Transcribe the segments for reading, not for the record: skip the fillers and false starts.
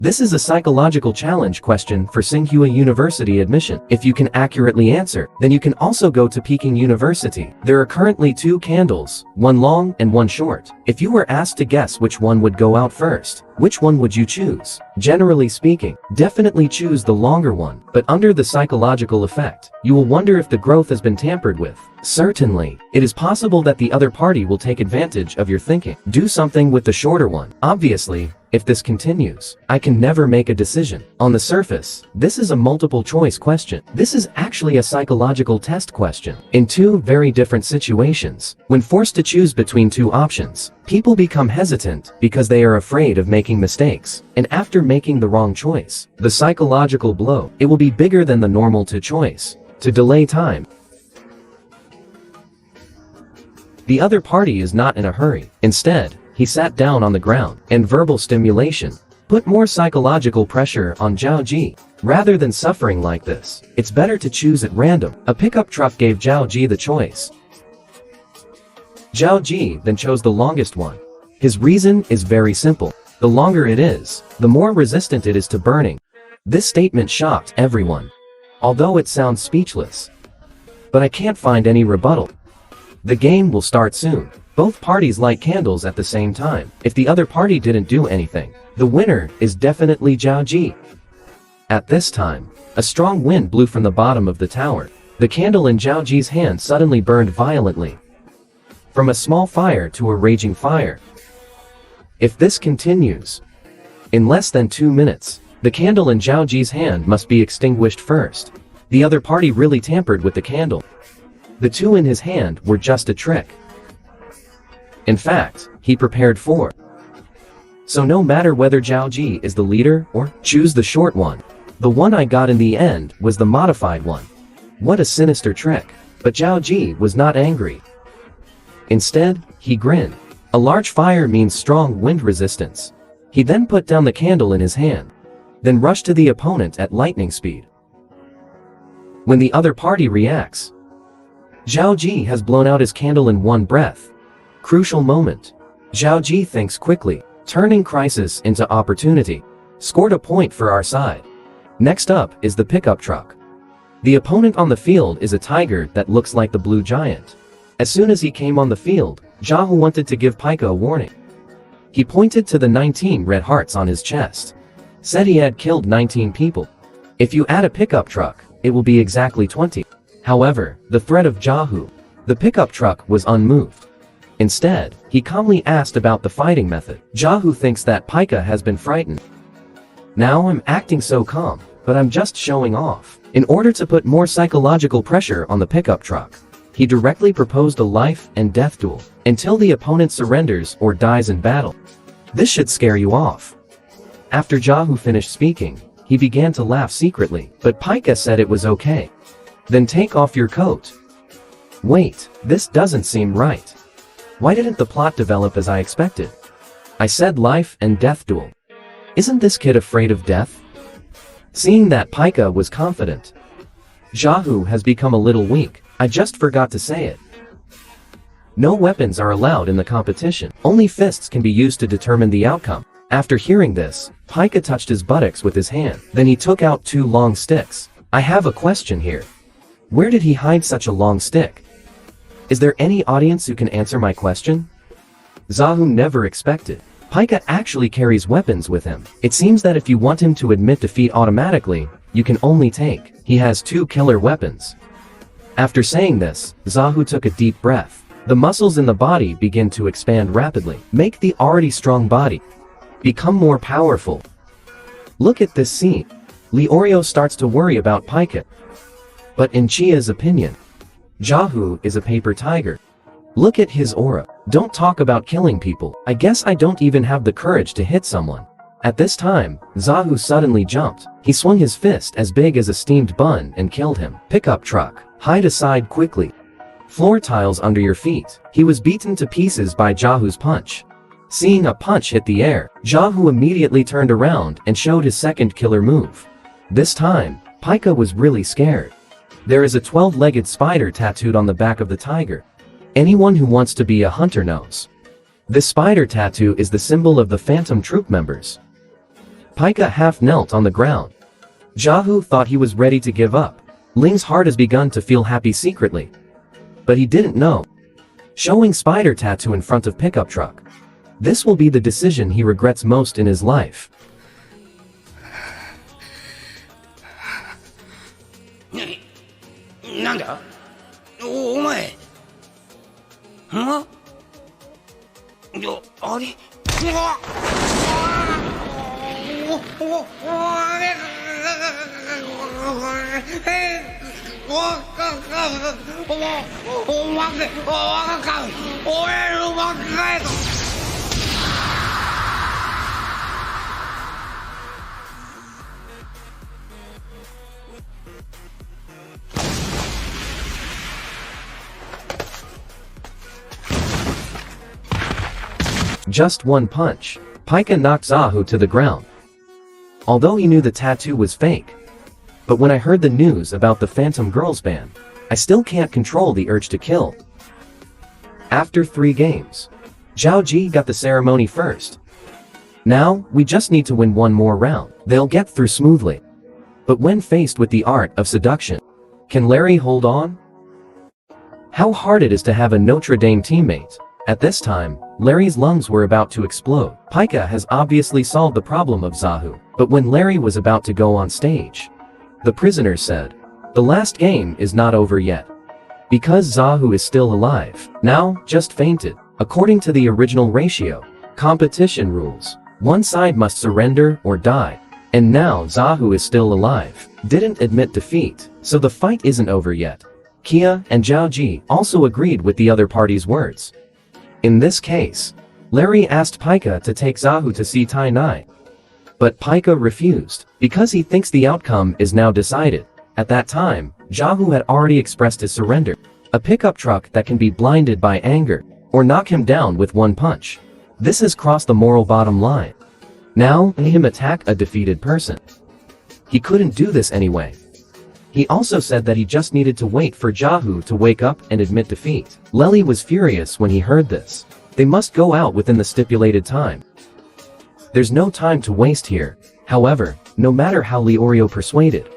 This is a psychological challenge question for Tsinghua University admission. If you can accurately answer, then you can also go to Peking University. There are currently 2 candles, one long and one short. If you were asked to guess which one would go out first, which one would you choose? Generally speaking, definitely choose the longer one, but under the psychological effect, you will wonder if the growth has been tampered with. Certainly, it is possible that the other party will take advantage of your thinking. Do something with the shorter one. Obviously, if this continues, I can never make a decision. On the surface, this is a multiple choice question. This is actually a psychological test question. In 2 very different situations, when forced to choose between 2 options, people become hesitant because they are afraid of making mistakes. And after making the wrong choice, the psychological blow, it will be bigger than the normal choice. To delay time, the other party is not in a hurry. Instead, he sat down on the ground, and verbal stimulation put more psychological pressure on Zhao Ji. Rather than suffering like this, it's better to choose at random. A pickup truck gave Zhao Ji the choice. Zhao Ji then chose the longest one. His reason is very simple. The longer it is, the more resistant it is to burning. This statement shocked everyone, although it sounds speechless. But I can't find any rebuttal. The game will start soon. Both parties light candles at the same time. If the other party didn't do anything, the winner is definitely Zhao Ji. At this time, a strong wind blew from the bottom of the tower. The candle in Zhao Ji's hand suddenly burned violently. From a small fire to a raging fire. If this continues, in less than 2 minutes, the candle in Zhao Ji's hand must be extinguished first. The other party really tampered with the candle. The 2 in his hand were just a trick. In fact, he prepared 4. So no matter whether Zhao Ji is the leader or choose the short one, the one I got in the end was the modified one. What a sinister trick. But Zhao Ji was not angry. Instead, he grinned. A large fire means strong wind resistance. He then put down the candle in his hand, then rushed to the opponent at lightning speed. When the other party reacts, Zhao Ji has blown out his candle in one breath. Crucial moment. Zhao Ji thinks quickly, turning crisis into opportunity. Scored a point for our side. Next up is the pickup truck. The opponent on the field is a tiger that looks like the blue giant. As soon as he came on the field, Zhao wanted to give Pika a warning. He pointed to the 19 red hearts on his chest. Said he had killed 19 people. If you add a pickup truck, it will be exactly 20. However, the threat of Zhao, the pickup truck, was unmoved. Instead, he calmly asked about the fighting method. Zhao thinks that Pika has been frightened. Now I'm acting so calm, but I'm just showing off. In order to put more psychological pressure on the pickup truck, he directly proposed a life and death duel, until the opponent surrenders or dies in battle. This should scare you off. After Zhao finished speaking, he began to laugh secretly, but Pika said it was okay. Then take off your coat. Wait, this doesn't seem right. Why didn't the plot develop as I expected? I said life and death duel. Isn't this kid afraid of death? Seeing that Pika was confident, Zhao has become a little weak. I just forgot to say it. No weapons are allowed in the competition. Only fists can be used to determine the outcome. After hearing this, Pika touched his buttocks with his hand. Then he took out 2 long sticks. I have a question here. Where did he hide such a long stick? Is there any audience who can answer my question? Zhao never expected. Pika actually carries weapons with him. It seems that if you want him to admit defeat automatically, you can only take. He has 2 killer weapons. After saying this, Zhao took a deep breath. The muscles in the body begin to expand rapidly. Make the already strong body become more powerful. Look at this scene. Leorio starts to worry about Pika. But in Chia's opinion, Zhao is a paper tiger. Look at his aura. Don't talk about killing people. I guess I don't even have the courage to hit someone. At this time, Zhao suddenly jumped. He swung his fist as big as a steamed bun and killed him. Pickup truck. Hide aside quickly. Floor tiles under your feet. He was beaten to pieces by Zhao's punch. Seeing a punch hit the air, Zhao immediately turned around and showed his second killer move. This time, Pika was really scared. There is a 12-legged spider tattooed on the back of the tiger. Anyone who wants to be a hunter knows. This spider tattoo is the symbol of the Phantom Troop members. Pika half knelt on the ground. Jiahu thought he was ready to give up. Ling's heart has begun to feel happy secretly. But he didn't know. Showing spider tattoo in front of pickup truck. This will be the decision he regrets most in his life. なんだお前んいやあれJust one punch, Pika knocked Zahu to the ground. Although he knew the tattoo was fake. But when I heard the news about the Phantom Girls ban, I still can't control the urge to kill. After 3 games, Zhao Ji got the ceremony first. Now, we just need to win one more round. They'll get through smoothly. But when faced with the art of seduction, can Larry hold on? How hard it is to have a Notre Dame teammate. At this time, Larry's lungs were about to explode. Pika has obviously solved the problem of Zahu. But when Larry was about to go on stage, the prisoner said, "The last game is not over yet. Because Zahu is still alive. Now, just fainted." According to the original ratio, competition rules, one side must surrender or die. And now Zahu is still alive, didn't admit defeat, so the fight isn't over yet. Kia and Zhao Ji also agreed with the other party's words. In this case, Larry asked Pika to take Zahu to see Tai Nai. But Pika refused, because he thinks the outcome is now decided. At that time, Zahu had already expressed his surrender. A pickup truck that can be blinded by anger, or knock him down with one punch. This has crossed the moral bottom line. Now, let him attack a defeated person. He couldn't do this anyway. He also said that he just needed to wait for Zahu to wake up and admit defeat. Lely was furious when he heard this. They must go out within the stipulated time. There's no time to waste here. However, no matter how Leorio persuaded,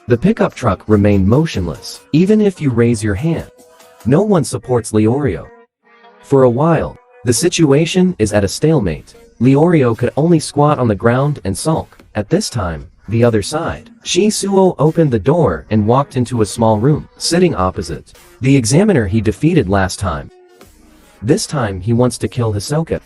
the pickup truck remained motionless. Even if you raise your hand, no one supports Leorio. For a while, the situation is at a stalemate. Leorio could only squat on the ground and sulk. At this time, the other side, Shisuo opened the door and walked into a small room, sitting opposite the examiner he defeated last time. This time he wants to kill Hisoka.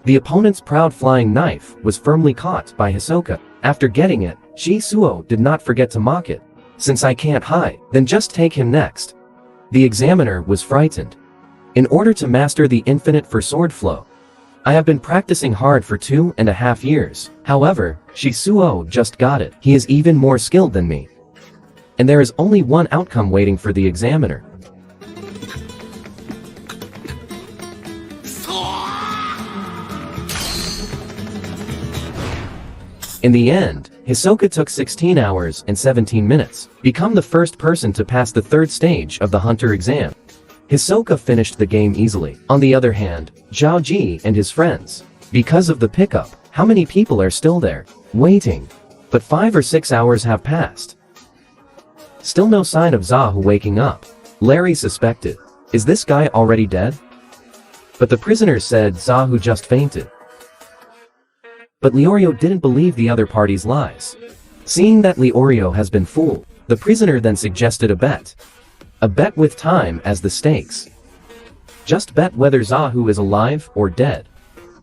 The opponent's proud flying knife was firmly caught by Hisoka. After getting it, Shisuo did not forget to mock it. "Since I can't hide, then just take him next." The examiner was frightened. In order to master the infinite for sword flow, I have been practicing hard for 2.5 years. However, Shisuo just got it. He is even more skilled than me. And there is only one outcome waiting for the examiner. In the end, Hisoka took 16 hours and 17 minutes, become the first person to pass the 3rd stage of the Hunter exam. Hisoka finished the game easily. On the other hand, Zhao Ji and his friends, because of the pickup, how many people are still there, waiting? But 5 or 6 hours have passed. Still no sign of Zahu waking up. Larry suspected, is this guy already dead? But the prisoner said Zahu just fainted. But Leorio didn't believe the other party's lies. Seeing that Leorio has been fooled, the prisoner then suggested a bet. A bet with time as the stakes. Just bet whether Zahu is alive or dead.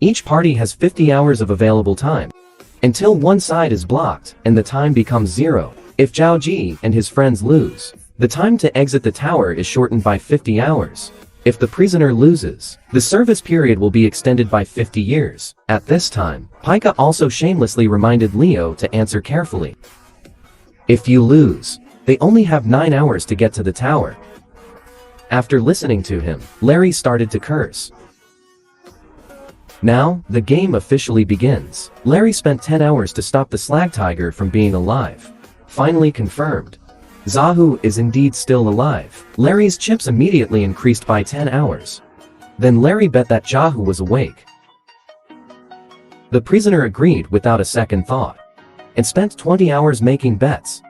Each party has 50 hours of available time, until one side is blocked and the time becomes 0. If Zhao Ji and his friends lose, the time to exit the tower is shortened by 50 hours. If the prisoner loses, the service period will be extended by 50 years. At this time, Pika also shamelessly reminded Leo to answer carefully. If you lose, they only have 9 hours to get to the tower. After listening to him, Larry started to curse. Now, the game officially begins. Larry spent 10 hours to stop the slag tiger from being alive. Finally confirmed. Zahu is indeed still alive. Larry's chips immediately increased by 10 hours. Then Larry bet that Zahu was awake. The prisoner agreed without a second thought, and spent 20 hours making bets.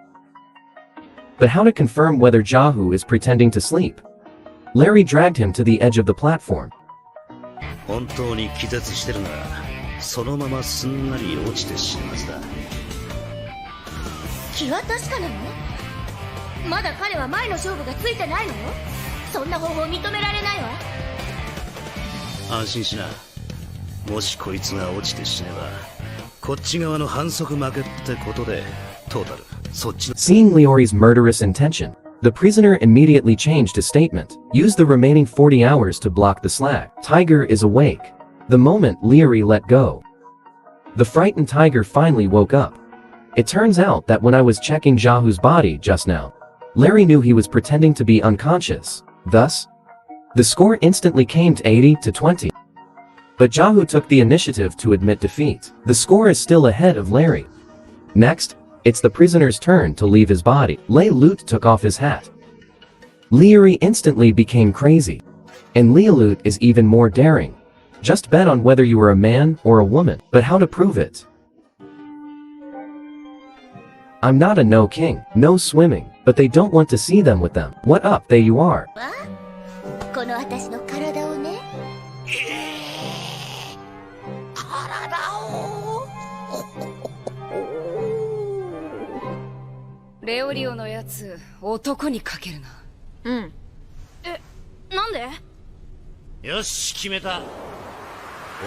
But how to confirm whether Zahu is pretending to sleep? Larry dragged him to the edge of the platform. 本当に気絶してるならそのまますんなり落ちて死ぬはずだ気は確かなの？まだ彼は前の勝負がついてないのよ。そんな方法認められないわ。安心しなもしこいつが落ちて死ねばこっち側の反則負けってことでトータルそっちの Seeing Leori's murderous intention, the prisoner immediately changed his statement. Use the remaining 40 hours to block the slag. Tiger is awake. The moment Leori let go, the frightened tiger finally woke up. It turns out that when I was checking Zahu's body just now, Larry knew he was pretending to be unconscious. Thus, the score instantly came to 80 to 20. But Zahu took the initiative to admit defeat. The score is still ahead of Larry. Next, it's the prisoner's turn to leave his body. Leolut took off his hat. Leori instantly became crazy. And Leolut is even more daring. Just bet on whether you are a man or a woman, but how to prove it? I'm not a no king, no swimming, but they don't want to see them with them. What up, there you are. この私の体をね。レオリオのやつ、男にかけるな。うん。なんで？よし決めた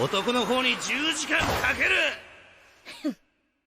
男の方に10時間かける